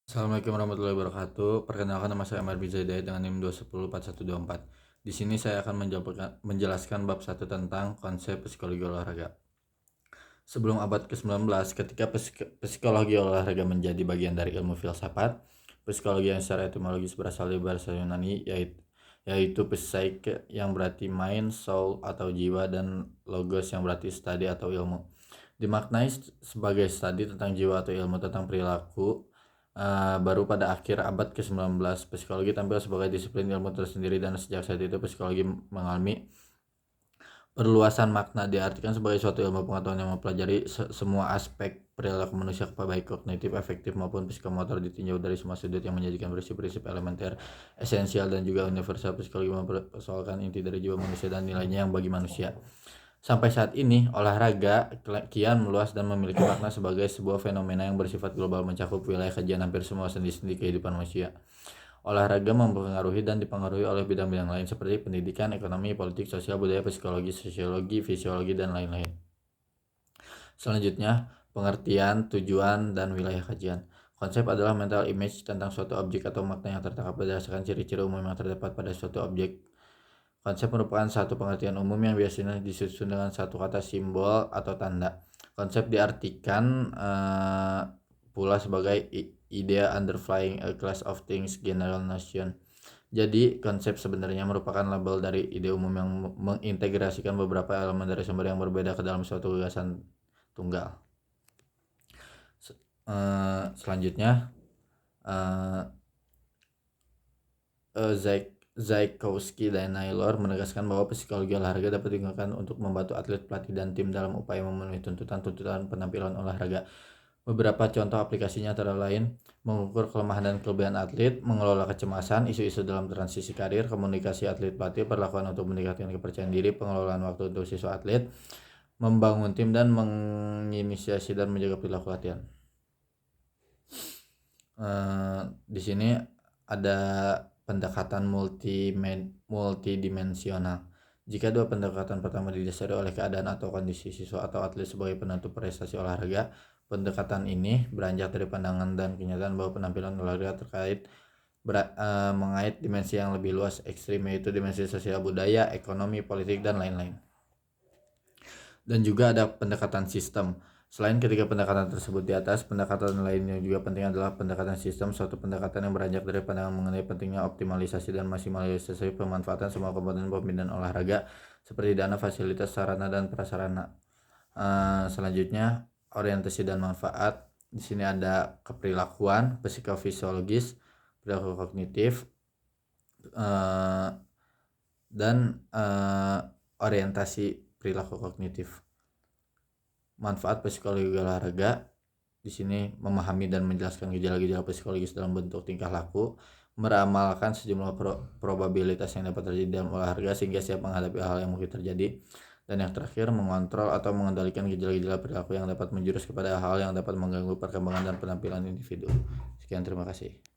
Assalamualaikum warahmatullahi wabarakatuh. Perkenalkan, nama saya Amar bin Zaidai dengan NIM 2104124. Di sini saya akan menjelaskan bab 1 tentang konsep psikologi olahraga. Sebelum abad ke-19, ketika psikologi olahraga menjadi bagian dari ilmu filsafat, psikologi yang secara etimologis berasal dari bahasa Yunani yaitu psyche yang berarti mind, soul atau jiwa, dan logos yang berarti studi atau ilmu. Dimaknai sebagai studi tentang jiwa atau ilmu tentang perilaku. Baru pada akhir abad ke-19, psikologi tampil sebagai disiplin ilmu tersendiri, dan sejak saat itu psikologi mengalami perluasan makna, diartikan sebagai suatu ilmu pengetahuan yang mempelajari semua aspek perilaku manusia, baik kognitif, afektif maupun psikomotor, ditinjau dari semua sudut, yang menyajikan prinsip-prinsip elementer, esensial, dan juga universal. Psikologi mempersoalkan inti dari jiwa manusia dan nilainya yang bagi manusia. Sampai saat ini, olahraga kian meluas dan memiliki makna sebagai sebuah fenomena yang bersifat global, mencakup wilayah kajian hampir semua sendi-sendi kehidupan manusia. Olahraga mempengaruhi dan dipengaruhi oleh bidang-bidang lain seperti pendidikan, ekonomi, politik, sosial, budaya, psikologi, sosiologi, fisiologi, dan lain-lain. Selanjutnya, pengertian, tujuan, dan wilayah kajian. Konsep adalah mental image tentang suatu objek atau makna yang tertangkap berdasarkan ciri-ciri umum yang terdapat pada suatu objek. Konsep merupakan satu pengertian umum yang biasanya disusun dengan satu kata, simbol, atau tanda. Konsep diartikan pula sebagai idea underlying a class of things, general notion. Jadi, konsep sebenarnya merupakan label dari ide umum yang mengintegrasikan beberapa elemen dari sumber yang berbeda ke dalam suatu gagasan tunggal. Selanjutnya, Zykowski dan Naylor menegaskan bahwa psikologi olahraga dapat digunakan untuk membantu atlet, pelatih, dan tim dalam upaya memenuhi tuntutan penampilan olahraga. Beberapa contoh aplikasinya antara lain mengukur kelemahan dan kelebihan atlet, mengelola kecemasan, isu-isu dalam transisi karir, komunikasi atlet pelatih, perlakuan untuk meningkatkan kepercayaan diri, pengelolaan waktu untuk siswa atlet, membangun tim, dan menginisiasi dan menjaga perilaku latihan. Di sini ada pendekatan multidimensional. Jika dua pendekatan pertama didasari oleh keadaan atau kondisi siswa atau atlet sebagai penentu prestasi olahraga, pendekatan ini beranjak dari pandangan dan kenyataan bahwa penampilan olahraga mengait dimensi yang lebih luas ekstrim, yaitu dimensi sosial, budaya, ekonomi, politik, dan lain-lain. Dan juga ada pendekatan sistem. Selain ketiga pendekatan tersebut di atas, pendekatan lain yang juga penting adalah pendekatan sistem, suatu pendekatan yang beranjak dari pandangan mengenai pentingnya optimalisasi dan maksimalisasi pemanfaatan semua komponen pembinaan olahraga seperti dana, fasilitas, sarana, dan prasarana. Selanjutnya, orientasi dan manfaat. Di sini ada keperilakuan, psikofisiologis, perilaku kognitif, dan orientasi perilaku kognitif. Manfaat psikologi olahraga di sini memahami dan menjelaskan gejala-gejala psikologis dalam bentuk tingkah laku, meramalkan sejumlah probabilitas yang dapat terjadi dalam olahraga sehingga siap menghadapi hal yang mungkin terjadi, dan yang terakhir mengontrol atau mengendalikan gejala-gejala perilaku yang dapat menjurus kepada hal yang dapat mengganggu perkembangan dan penampilan individu. Sekian, terima kasih.